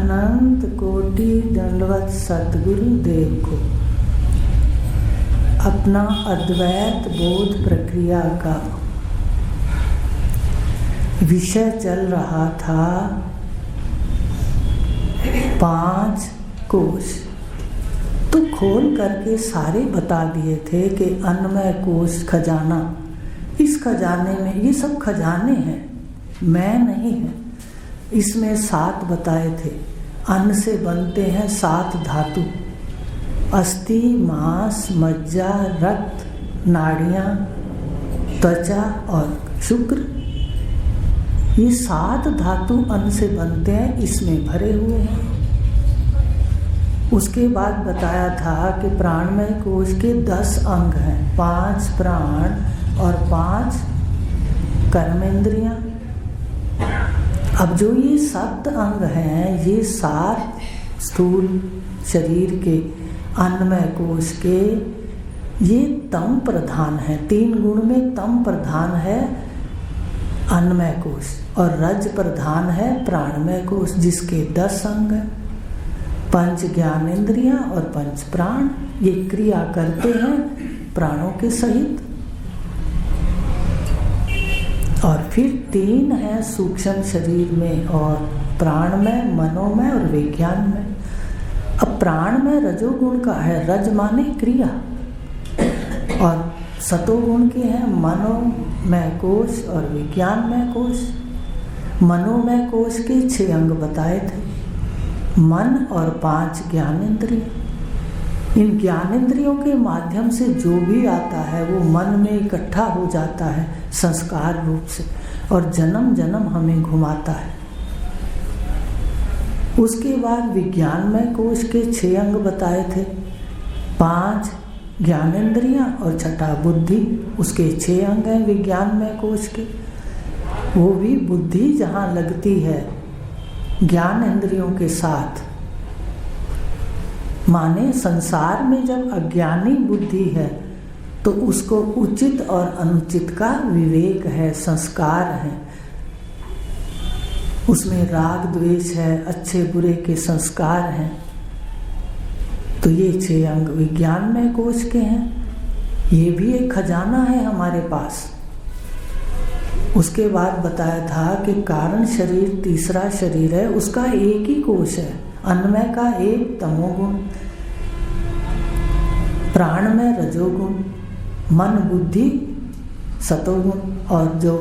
अनंत कोटि दंडवत सतगुरु देव को अपना अद्वैत बोध प्रक्रिया का विषय चल रहा था 5 कोश। तो खोल करके सारे बता दिए थे कि अन्नमय कोश खजाना, इस खजाने में ये सब खजाने हैं, मैं नहीं है। इसमें 7 बताए थे। अन्न से बनते हैं 7 धातु, अस्थि, मांस, मज्जा, रक्त, नाड़ियाँ, त्वचा और शुक्र। ये 7 धातु अन्न से बनते हैं, इसमें भरे हुए हैं। उसके बाद बताया था कि प्राणमय कोश के 10 अंग हैं, 5 प्राण और 5 कर्मेंद्रियां। अब जो ये 7 अंग हैं, ये 7 स्थूल शरीर के अन्नमय कोश के ये तम प्रधान है। 3 गुण में तम प्रधान है अन्नमय कोश और रज प्रधान है प्राणमय कोश, जिसके 10 अंग हैं। 5 ज्ञानेंद्रियां और 5 प्राण ये क्रिया करते हैं प्राणों के सहित। और फिर 3 है सूक्ष्म शरीर में और प्राणमय, मनोमय और विज्ञान में। अब प्राणमय रजोगुण का है, रज माने क्रिया, और सतोगुण के हैं मनोमय कोश और विज्ञानमय कोश। मनोमय कोश के 6 अंग बताए थे, मन और 5 ज्ञानेंद्रिय। इन ज्ञानेंद्रियों के माध्यम से जो भी आता है वो मन में इकट्ठा हो जाता है संस्कार रूप से, और जन्म जन्म हमें घुमाता है। उसके बाद विज्ञानमय कोश के 6 अंग बताए थे, 5 ज्ञानेंद्रियां और 6 बुद्धि, उसके 6 अंग हैं विज्ञानमय कोश के। वो भी बुद्धि जहाँ लगती है ज्ञान इंद्रियों के साथ, माने संसार में जब अज्ञानी बुद्धि है तो उसको उचित और अनुचित का विवेक है, संस्कार है, उसमें राग द्वेष है, अच्छे बुरे के संस्कार हैं। तो ये 6 अंग विज्ञानमय कोश के हैं। ये भी एक खजाना है हमारे पास। उसके बाद बताया था कि कारण शरीर तीसरा शरीर है, उसका एक ही कोश है, अन्नमय का 1 तमोगुण, प्राणमय रजोगुण, मन बुद्धि सतोगुण, और जो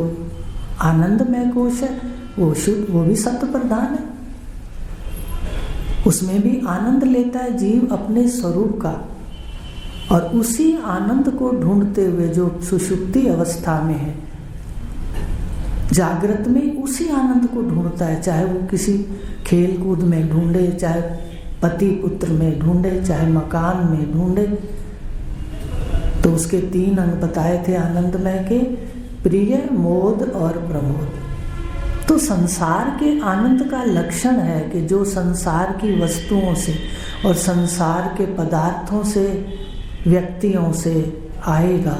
आनंदमय कोश है वो शुद्ध, वो भी सत्व प्रधान है। उसमें भी आनंद लेता है जीव अपने स्वरूप का, और उसी आनंद को ढूंढते हुए जो सुषुप्ति अवस्था में है, जागृत में उसी आनंद को ढूंढता है, चाहे वो किसी खेल कूद में ढूंढे, चाहे पति पुत्र में ढूंढे, चाहे मकान में ढूंढे। तो उसके 3 अंग बताए थे आनंदमय के, प्रिय, मोद और प्रमोद। तो संसार के आनंद का लक्षण है कि जो संसार की वस्तुओं से और संसार के पदार्थों से, व्यक्तियों से आएगा,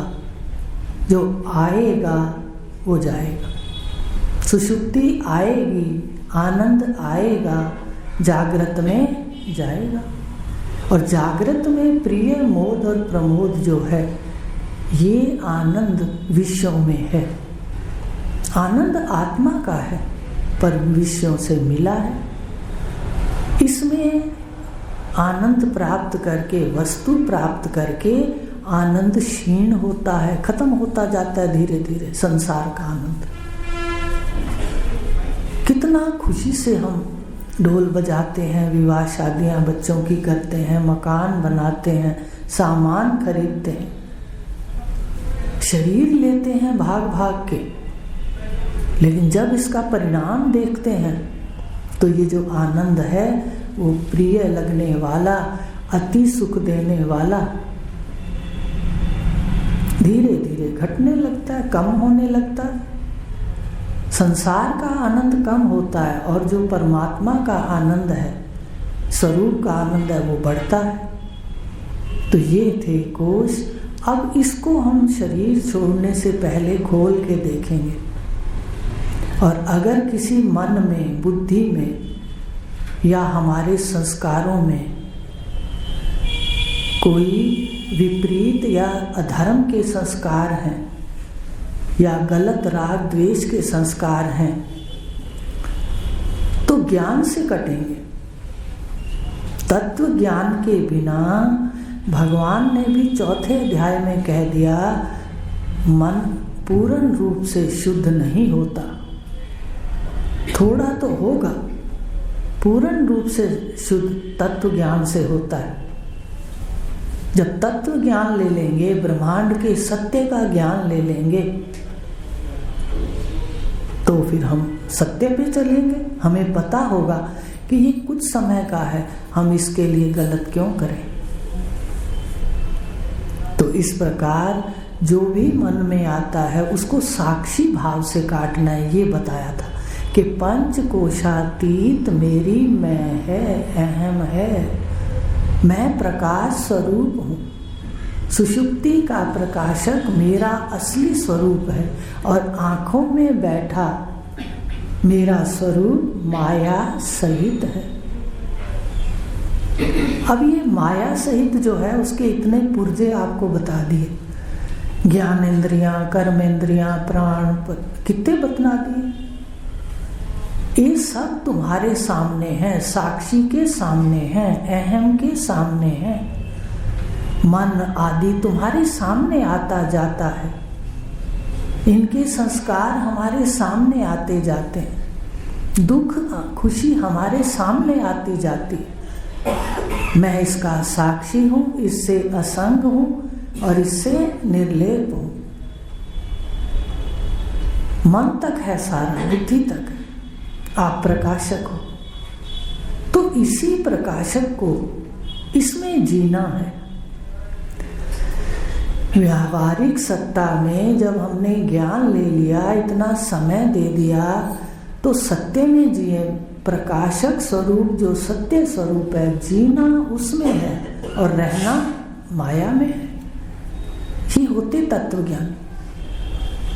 जो आएगा वो जाएगा। सुषुप्ति आएगी, आनंद आएगा, जागृत में जाएगा। और जागृत में प्रिय, मोद और प्रमोद जो है, ये आनंद विषयों में है। आनंद आत्मा का है पर विषयों से मिला है। इसमें आनंद प्राप्त करके, वस्तु प्राप्त करके आनंद क्षीण होता है, खत्म होता जाता है धीरे धीरे संसार का आनंद। कितना खुशी से हम ढोल बजाते हैं, विवाह शादियां बच्चों की करते हैं, मकान बनाते हैं, सामान खरीदते हैं, शरीर लेते हैं भाग भाग के, लेकिन जब इसका परिणाम देखते हैं तो ये जो आनंद है वो प्रिय लगने वाला, अति सुख देने वाला, धीरे धीरे घटने लगता है, कम होने लगता है। संसार का आनंद कम होता है और जो परमात्मा का आनंद है, स्वरूप का आनंद है, वो बढ़ता है। तो ये थे कोश। अब इसको हम शरीर छोड़ने से पहले खोल के देखेंगे। और अगर किसी मन में, बुद्धि में या हमारे संस्कारों में कोई विपरीत या अधर्म के संस्कार हैं या गलत राग द्वेष के संस्कार हैं, तो ज्ञान से कटेंगे। तत्व ज्ञान के बिना भगवान ने भी चौथे अध्याय में कह दिया, मन पूर्ण रूप से शुद्ध नहीं होता, थोड़ा तो होगा, पूर्ण रूप से शुद्ध तत्व ज्ञान से होता है। जब तत्व ज्ञान ले लेंगे, ब्रह्मांड के सत्य का ज्ञान ले लेंगे, तो फिर हम सत्य पे चलेंगे। हमें पता होगा कि ये कुछ समय का है, हम इसके लिए गलत क्यों करें। तो इस प्रकार जो भी मन में आता है उसको साक्षी भाव से काटना है। ये बताया था कि पंच कोशातीत मेरी मैं है, अहम है, मैं प्रकाश स्वरूप हूँ। सुषुप्ति का प्रकाशक मेरा असली स्वरूप है और आँखों में बैठा मेरा स्वरूप माया सहित है। अब ये माया सहित जो है उसके इतने पुर्जे आपको बता दिए, ज्ञानेंद्रियां, कर्मेंद्रियां, प्राण, कितने बतना दिए। ये सब तुम्हारे सामने हैं, साक्षी के सामने हैं, अहम के सामने हैं। मन आदि तुम्हारे सामने आता जाता है, इनके संस्कार हमारे सामने आते जाते हैं, दुख खुशी हमारे सामने आती जाती है। मैं इसका साक्षी हूँ, इससे असंग हूँ और इससे निर्लेप हूँ। मन तक है सारा, बुद्धि तक है, आप प्रकाशक हो। तो इसी प्रकाशक को इसमें जीना है। व्यावहारिक सत्ता में जब हमने ज्ञान ले लिया, इतना समय दे दिया, तो सत्य में जिए। प्रकाशक स्वरूप जो सत्य स्वरूप है, जीना उसमें है और रहना माया में है। ये होते तत्व ज्ञान।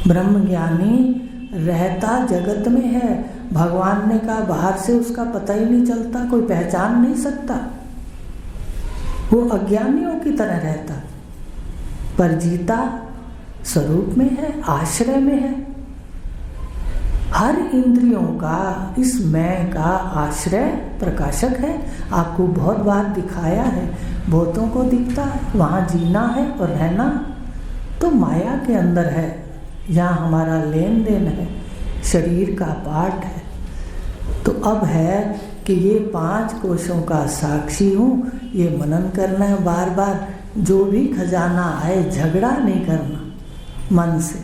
ब्रह्म ज्ञानी रहता जगत में है। भगवान ने कहा बाहर से उसका पता ही नहीं चलता, कोई पहचान नहीं सकता, वो अज्ञानियों की तरह रहता, पर जीता स्वरूप में है, आश्रय में है। हर इंद्रियों का इस मैं का आश्रय प्रकाशक है। आपको बहुत बार दिखाया है, बहुतों को दिखता है। वहाँ जीना है और रहना तो माया के अंदर है, यहाँ हमारा लेन देन है, शरीर का पार्ट है। तो अब है कि ये 5 कोशों का साक्षी हूँ, ये मनन करना है बार बार। जो भी खजाना आए, झगड़ा नहीं करना मन से,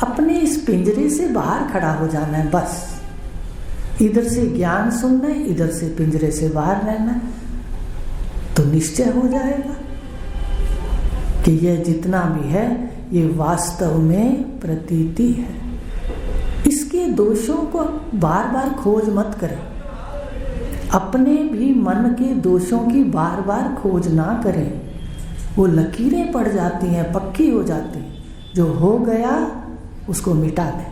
अपने इस पिंजरे से बाहर खड़ा हो जाना है बस। इधर से ज्ञान सुनना है, इधर से पिंजरे से बाहर रहना है, तो निश्चय हो जाएगा कि यह जितना भी है ये वास्तव में प्रतीति है। इसके दोषों को बार बार खोज मत करें, अपने भी मन के दोषों की बार बार खोज ना करें। वो लकीरें पड़ जाती हैं, पक्की हो जाती हैं। जो हो गया उसको मिटा दें,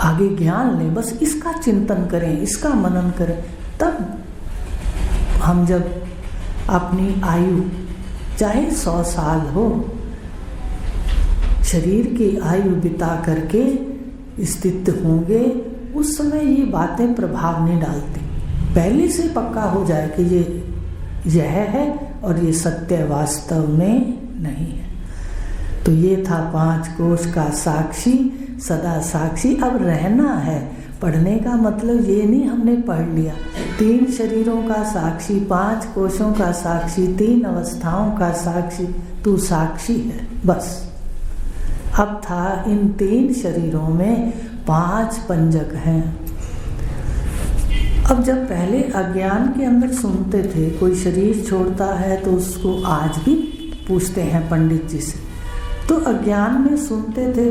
आगे ज्ञान लें, बस इसका चिंतन करें, इसका मनन करें। तब हम जब अपनी आयु चाहे 100 साल हो, शरीर की आयु बिता करके स्थित होंगे, उस समय ये बातें प्रभाव नहीं डालती। पहले से पक्का हो जाए कि यह है और ये सत्य वास्तव में नहीं है। तो ये था 5 कोश का साक्षी, सदा साक्षी। अब रहना है। पढ़ने का मतलब ये नहीं हमने पढ़ लिया। 3 शरीरों का साक्षी, 5 कोशों का साक्षी, 3 अवस्थाओं का साक्षी, तू साक्षी है बस। अब था इन 3 शरीरों में 5 पंजक हैं। अब जब पहले अज्ञान के अंदर सुनते थे, कोई शरीर छोड़ता है तो उसको आज भी पूछते हैं पंडित जी से, तो अज्ञान में सुनते थे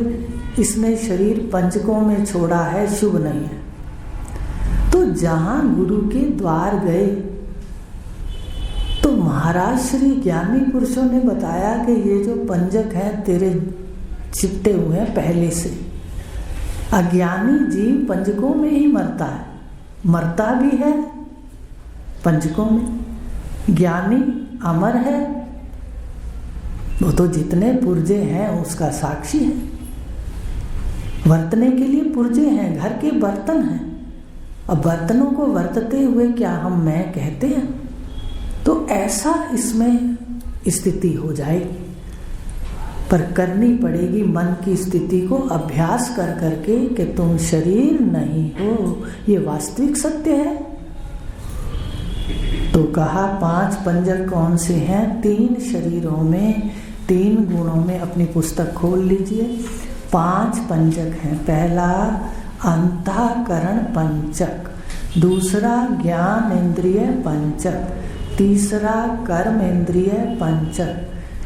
इसने शरीर पंचकों में छोड़ा है, शुभ नहीं है। तो जहां गुरु के द्वार गए तो महाराज श्री ज्ञानी पुरुषों ने बताया कि ये जो पंजक हैं तेरे चिपटे हुए हैं पहले से। अज्ञानी जीव पंजकों में ही मरता है, मरता भी है पंचकों में, ज्ञानी अमर है, वो तो जितने पुर्जे हैं उसका साक्षी है। वर्तने के लिए पुर्जे हैं, घर के बर्तन हैं। अब बर्तनों को वर्तते हुए क्या हम मैं कहते हैं? तो ऐसा इसमें स्थिति हो जाएगी, पर करनी पड़ेगी मन की स्थिति को अभ्यास कर करके कि तुम शरीर नहीं हो, ये वास्तविक सत्य है। तो कहा 5 पंजक कौन से हैं? 3 शरीरों में, 3 गुणों में अपनी पुस्तक खोल लीजिए। 5 पंचक हैं। पहला अंतःकरण पंचक, दूसरा ज्ञान इंद्रिय पंचक, तीसरा कर्म इंद्रिय पंचक,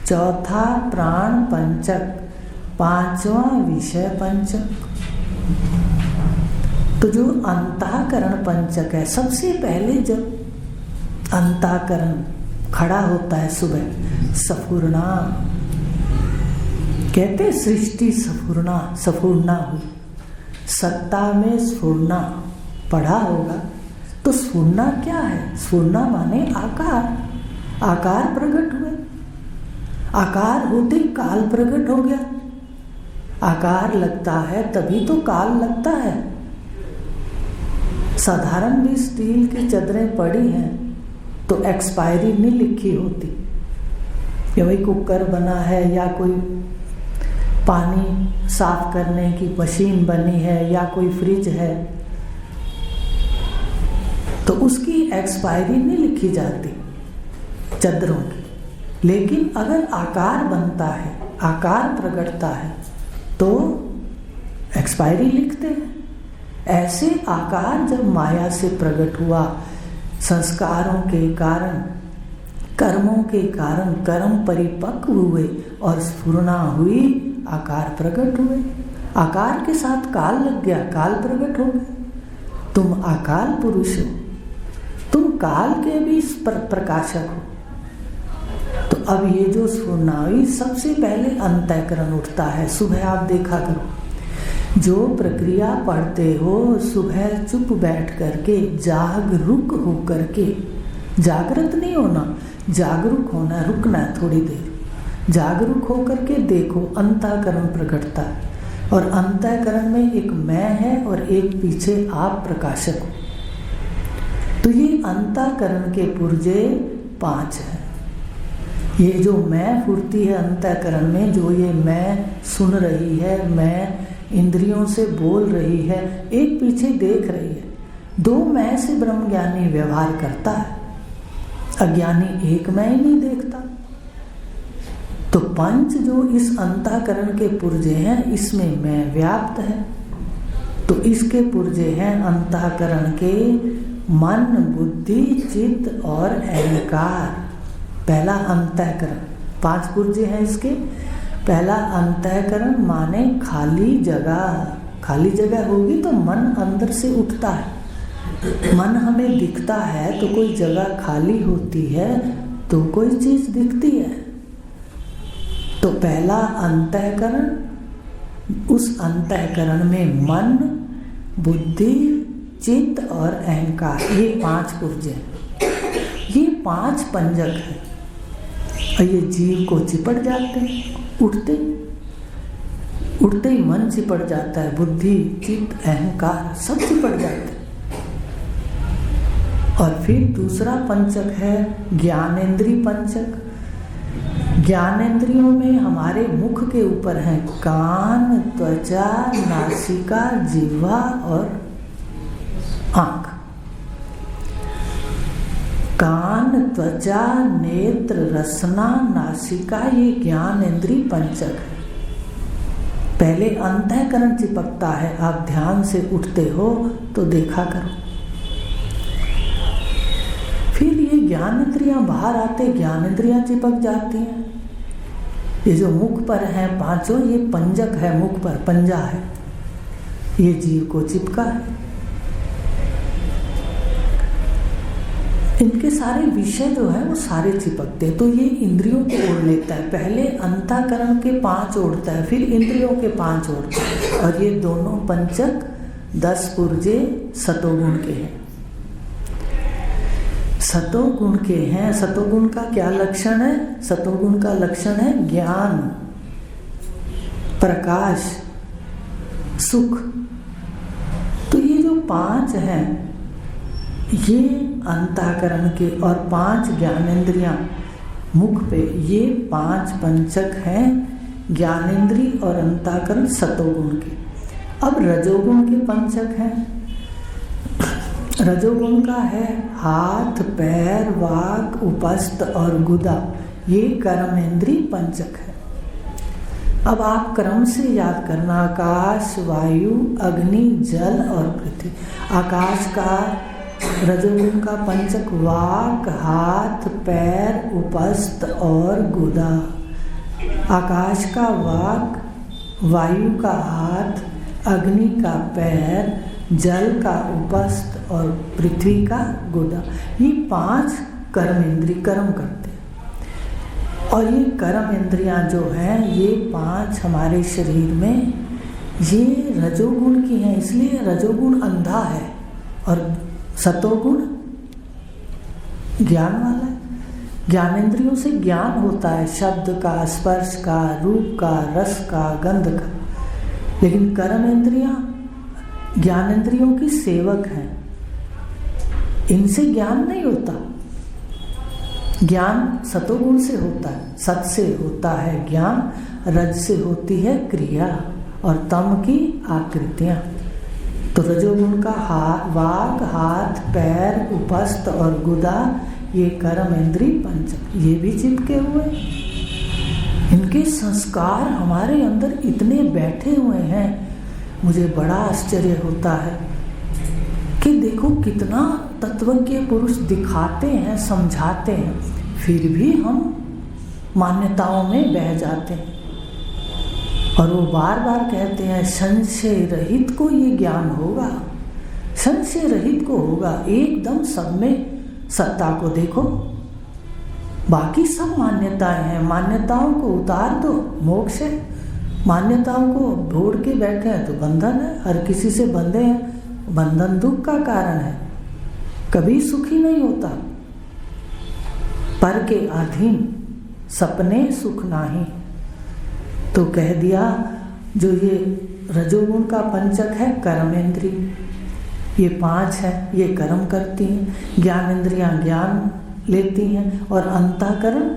चौथा प्राण पंचक, 5वां विषय पंचक। तो जो अंतःकरण पंचक है, सबसे पहले जब अंतःकरण खड़ा होता है सुबह, सफुरना कहते, सृष्टि सफुरना हुई, सत्ता में स्फुरना पढ़ा होगा। तो स्फुरना क्या है? स्फुरना माने आकार, आकार प्रकट हुए, आकार होते ही काल प्रकट हो गया। आकार लगता है तभी तो काल लगता है। साधारण भी स्टील की चदरें पड़ी हैं तो एक्सपायरी नहीं लिखी होती, या वही कुकर बना है या कोई पानी साफ करने की मशीन बनी है या कोई फ्रिज है, तो उसकी एक्सपायरी नहीं लिखी जाती चदरों की। लेकिन अगर आकार बनता है, आकार प्रकटता है, तो एक्सपायरी लिखते हैं। ऐसे आकार जब माया से प्रकट हुआ, संस्कारों के कारण, कर्मों के कारण कर्म परिपक्व हुए और स्फुरना हुई, आकार प्रकट हुए। आकार के साथ काल लग गया, काल प्रकट हो गया। तुम अकाल पुरुष हो, तुम काल के भी प्रकाशक हो। तो अब ये जो स्फुरना हुई, सबसे पहले अंतःकरण उठता है। सुबह आप देखा करो, जो प्रक्रिया पढ़ते हो, सुबह चुप बैठ करके, जागरूक हो करके, जागृत नहीं होना, जागरूक होना, रुकना है थोड़ी देर, जागरूक हो करके देखो, अंतःकरण प्रकटता है। और अंतःकरण में एक मैं है और एक पीछे आप प्रकाशक हो। तो ये अंतःकरण के पुर्जे 5 हैं। ये जो मैं फुर्ती है अंतःकरण में, जो ये मैं सुन रही है, मैं इंद्रियों से बोल रही है, एक पीछे देख रही है। 2 मैं से ब्रह्मज्ञानी व्यवहार करता है, अज्ञानी एक मैं ही नहीं देखता। तो 5 जो इस अंतःकरण के पुर्जे हैं, इसमें मैं व्याप्त है। तो इसके पुर्जे हैं अंतःकरण के मन, बुद्धि, चित्त और अहंकार। पहला अंतःकरण, 5 पुर्जे हैं इसके। पहला अंतःकरण माने खाली जगह। खाली जगह होगी तो मन अंदर से उठता है। मन हमें दिखता है तो कोई जगह खाली होती है तो कोई चीज दिखती है। तो पहला अंतःकरण, उस अंतःकरण में मन, बुद्धि, चित्त और अहंकार, ये 5 पुर्जे, ये 5 पंजक है। और ये जीव को चिपट जाते हैं, उठते उठते ही मन चिपट जाता है, बुद्धि, चित्त, अहंकार सब चिपट जाते हैं। और फिर दूसरा पंचक है ज्ञानेंद्रिय पंचक। ज्ञानेंद्रियों में हमारे मुख के ऊपर हैं कान, त्वचा, नासिका, जिह्वा और आंख। कान, त्वचा, नेत्र, रसना, नासिका, ये ज्ञानेंद्रिय पंचक है। पहले अंतःकरण चिपकता है, आप ध्यान से उठते हो तो देखा करो। फिर ये ज्ञानेंद्रियां बाहर आते, ज्ञानेंद्रियां चिपक जाती हैं। ये जो मुख पर हैं 5, ये पंजक है, मुख पर पंजा है, ये जीव को चिपका है। इनके सारे विषय जो है वो सारे चिपकते, तो ये इंद्रियों को ओढ़ लेता है। पहले अंतःकरण के 5 ओढ़ता है, फिर इंद्रियों के 5 ओढ़ता है। और ये दोनों पंचक 10 पुर्जे सतोगुण के हैं। सतोगुण के हैं। सतोगुण का क्या लक्षण है? सतोगुण का लक्षण है ज्ञान, प्रकाश, सुख। तो ये जो 5 हैं, ये अंतःकरण के और 5 ज्ञानेंद्रियां मुख पे, ये 5 पंचक हैं ज्ञानेंद्री और अंतःकरण सतोगुण के। अब रजोगुण के पंचक हैं। रजोगुण का है हाथ, पैर, वाक, उपस्थ और गुदा, ये कर्मेंद्री पंचक है। अब आप क्रम से याद करना, आकाश, वायु, अग्नि, जल और पृथ्वी। आकाश का रजोगुण का पंचक वाक, हाथ, पैर, उपस्थ और गुदा। आकाश का वाक, वायु का हाथ, अग्नि का पैर, जल का उपस्थ और पृथ्वी का गुदा। ये 5 कर्मेंद्री कर्म करते हैं। और ये कर्म इंद्रियां जो हैं, ये 5 हमारे शरीर में ये रजोगुण की हैं, इसलिए रजोगुण अंधा है और सतोगुण ज्ञान वाला है। ज्ञानेंद्रियों से ज्ञान होता है, शब्द का, स्पर्श का, रूप का, रस का, गंध का। लेकिन कर्मेंद्रियां ज्ञानेंद्रियों की सेवक हैं, इनसे ज्ञान नहीं होता। ज्ञान सतोगुण से होता है, सत से होता है ज्ञान, रज से होती है क्रिया और तम की आकृतियां। तो रजोगुण का वाक, हाथ, पैर, उपस्थ और गुदा, ये कर्मेंद्री पंचक, ये भी चिपके हुए। इनके संस्कार हमारे अंदर इतने बैठे हुए हैं, मुझे बड़ा आश्चर्य होता है कि देखो कितना तत्वज्ञ पुरुष दिखाते हैं, समझाते हैं, फिर भी हम मान्यताओं में बह जाते हैं। और वो बार बार कहते हैं संशय रहित को ये ज्ञान होगा, संशय रहित को होगा। एकदम सब में सत्ता को देखो, बाकी सब मान्यताएं हैं, मान्यताओं को उतार दो, मोक्ष है। मान्यताओं को ढोड़ के बैठे हैं तो बंधन है, हर किसी से बंधे हैं, बंधन दुख का कारण है, कभी सुखी नहीं होता। पर के अधीन सपने सुख नाही। तो कह दिया जो ये रजोगुण का पंचक है कर्मेंद्री, ये 5 है, ये कर्म करती हैं। ज्ञानेंद्रियां ज्ञान लेती हैं और अंतःकरण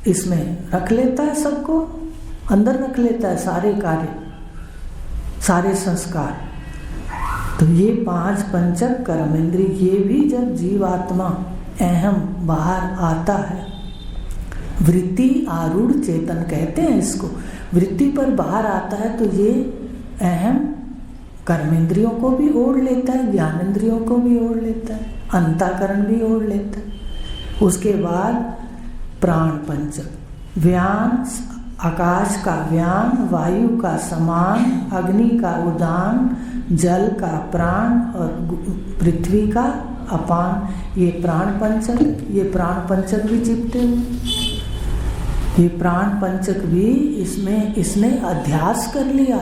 इसमें रख लेता है, सबको अंदर रख लेता है, सारे कार्य, सारे संस्कार। तो ये 5 पंचक कर्मेंद्री, ये भी जब जीवात्मा अहम बाहर आता है, वृत्ति आरूढ़ चेतन कहते हैं इसको, वृत्ति पर बाहर आता है, तो ये अहम कर्मेंद्रियों को भी ओढ़ लेता है, ज्ञानेंद्रियों को भी ओढ़ लेता है, अंतःकरण भी ओढ़ लेता है। उसके बाद प्राण पंचक, व्यान, आकाश का व्यान, वायु का समान, अग्नि का उदान, जल का प्राण और पृथ्वी का अपान, ये प्राण पंचक। ये प्राण पंचक भी चिपटे हुए, ये प्राण पंचक भी इसमें इसने अध्यास कर लिया।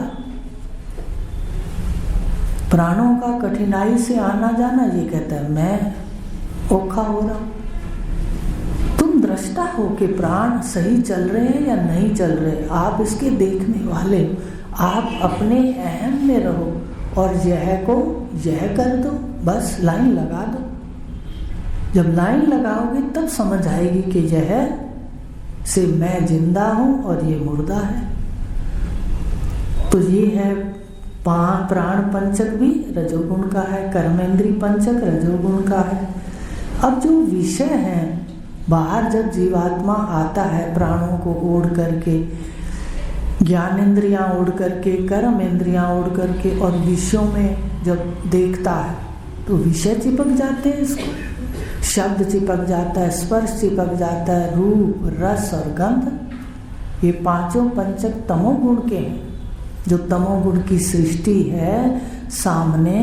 प्राणों का कठिनाई से आना जाना, ये कहता है मैं औखा हो रहा हूं। तुम दृष्टा हो कि प्राण सही चल रहे हैं या नहीं चल रहे, आप इसके देखने वाले हो। आप अपने अहम में रहो और यह को यह कर दो, बस लाइन लगा दो। जब लाइन लगाओगे तब समझ आएगी कि यह से मैं जिंदा हूं और ये मुर्दा है। तो ये है प्राण पंचक भी रजोगुण का है, कर्मेंद्री पंचक रजोगुण का है। अब जो विषय है, बाहर जब जीवात्मा आता है प्राणों को ओढ़ करके, ज्ञानेंद्रियां ओढ़ करके, कर्मेंद्रियां ओढ़ करके, और विषयों में जब देखता है तो विषय चिपक जाते हैं इसको, शब्द चिपक जाता है, स्पर्श चिपक जाता है, रूप, रस और गंध। ये 5 पंचक तमोगुण के हैं। जो तमोगुण की सृष्टि है सामने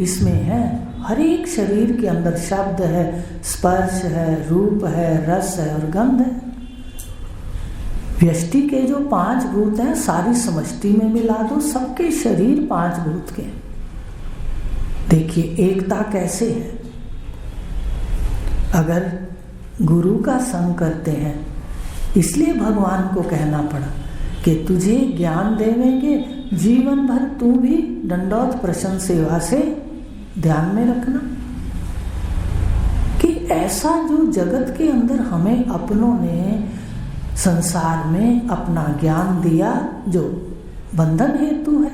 इसमें है, हर एक शरीर के अंदर शब्द है, स्पर्श है, रूप है, रस है और गंध है। व्यष्टि के जो 5 भूत हैं सारी समष्टि में मिला दो, सबके शरीर 5 भूत के। देखिए एकता कैसे है। अगर गुरु का संग करते हैं, इसलिए भगवान को कहना पड़ा कि तुझे ज्ञान देवेंगे, जीवन भर तू भी दंडौत प्रसन्न सेवा से ध्यान में रखना कि ऐसा जो जगत के अंदर हमें अपनों ने संसार में अपना ज्ञान दिया, जो बंधन हेतु है,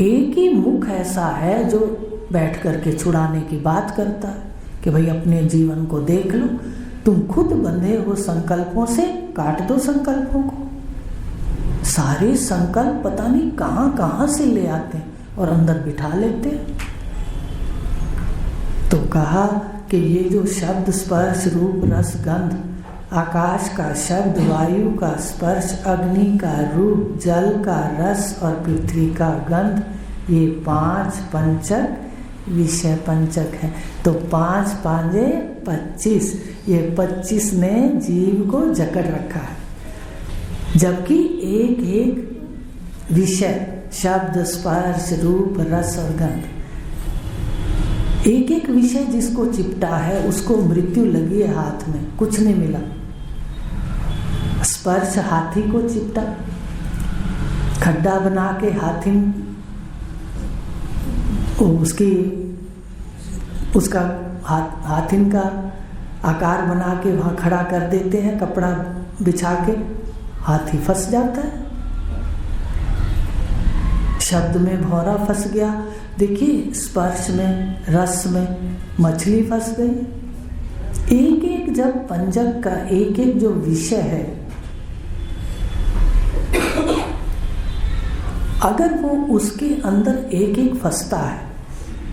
एक ही मुख ऐसा है जो बैठ करके छुड़ाने की बात करता है कि भाई अपने जीवन को देख लो, तुम खुद बंधे हो संकल्पों से, काट दो संकल्पों को। सारे संकल्प पता नहीं कहां कहां से ले आते और अंदर बिठा लेते। तो कहा कि ये जो शब्द, स्पर्श, रूप, रस, गंध, आकाश का शब्द, वायु का स्पर्श, अग्नि का रूप, जल का रस और पृथ्वी का गंध, ये 5 पंचक विषय पंचक है। तो 5 पांजे 25, ये 25 ने जीव को जकड़ रखा है, जबकि एक एक विषय, शब्द, स्पर्श, रूप, रस और गंध, एक एक विषय जिसको चिपटा है उसको मृत्यु लगी है हाथ में, कुछ नहीं मिला। स्पर्श हाथी को चिपटा, खड्डा बना के हाथी उसका हाथिन का आकार बना के वहां खड़ा कर देते हैं, कपड़ा बिछा के, हाथी फंस जाता है। शब्द में भौरा फंस गया, देखिए स्पर्श में, रस में मछली फंस गई। एक एक जब पंचक का एक एक जो विषय है, अगर वो उसके अंदर एक एक फंसता है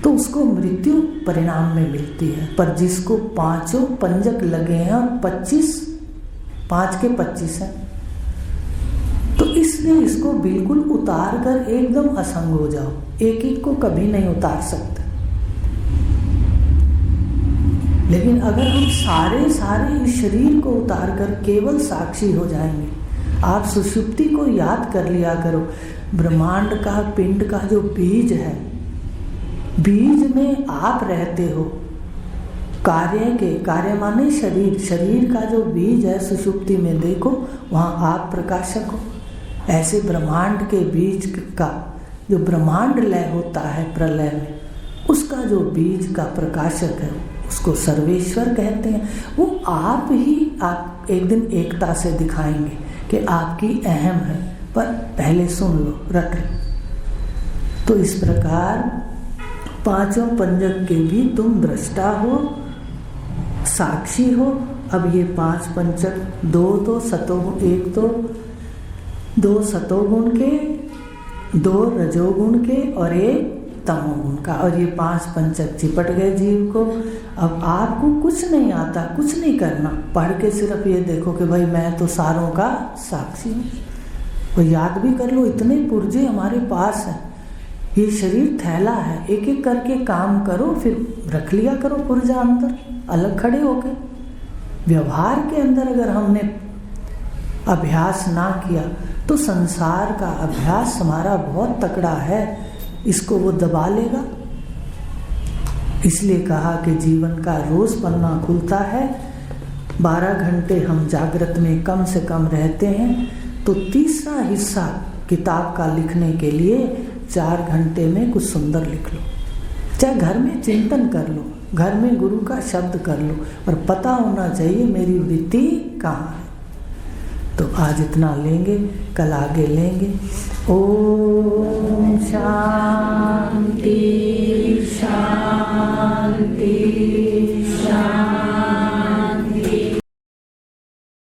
तो उसको मृत्यु परिणाम में मिलती है। पर जिसको 5 पंचक लगे हैं और 5 के 25 हैं, तो इसलिए इसको बिल्कुल उतार कर एकदम असंग हो जाओ। एक एक को कभी नहीं उतार सकते, लेकिन अगर हम सारे इस शरीर को उतार कर केवल साक्षी हो जाएंगे। आप सुषुप्ति को याद कर लिया करो, ब्रह्मांड का, पिंड का जो बीज है, बीज में आप रहते हो। कार्य माने शरीर, शरीर का जो बीज है सुषुप्ति में देखो, वहां आप प्रकाशक हो। ऐसे ब्रह्मांड के बीज का जो ब्रह्मांड लय होता है प्रलय में, उसका जो बीज का प्रकाशक है उसको सर्वेश्वर कहते हैं। वो आप ही आप एक दिन एकता से दिखाएंगे कि आपकी अहम है, पर पहले सुन लो, रट लो। तो इस प्रकार 5 पंचक के भी तुम दृष्टा हो, साक्षी हो। अब ये 5 पंचक, 2 सतोगुण के, 2 रजोगुण के और 1 तमोगुण का, और ये 5 पंचक चिपट गए जीव को। अब आपको कुछ नहीं आता, कुछ नहीं करना, पढ़ के सिर्फ ये देखो कि भाई मैं तो सारों का साक्षी हूँ। तो याद भी कर लो, इतने पुर्जे हमारे पास हैं, ये शरीर थैला है, एक एक करके काम करो, फिर रख लिया करो पुर्जा अंदर, अलग खड़े होके। व्यवहार के अंदर अगर हमने अभ्यास ना किया तो संसार का अभ्यास हमारा बहुत तकड़ा है, इसको वो दबा लेगा। इसलिए कहा कि जीवन का रोज पन्ना खुलता है, 12 घंटे हम जागृत में कम से कम रहते हैं, तो तीसरा हिस्सा किताब का लिखने के लिए 4 घंटे में कुछ सुंदर लिख लो। चाहे घर में चिंतन कर लो, घर में गुरु का शब्द कर लो, पर पता होना चाहिए मेरी वृत्ति कहाँ है। तो आज इतना लेंगे, कल आगे लेंगे। ओम शांति शांति।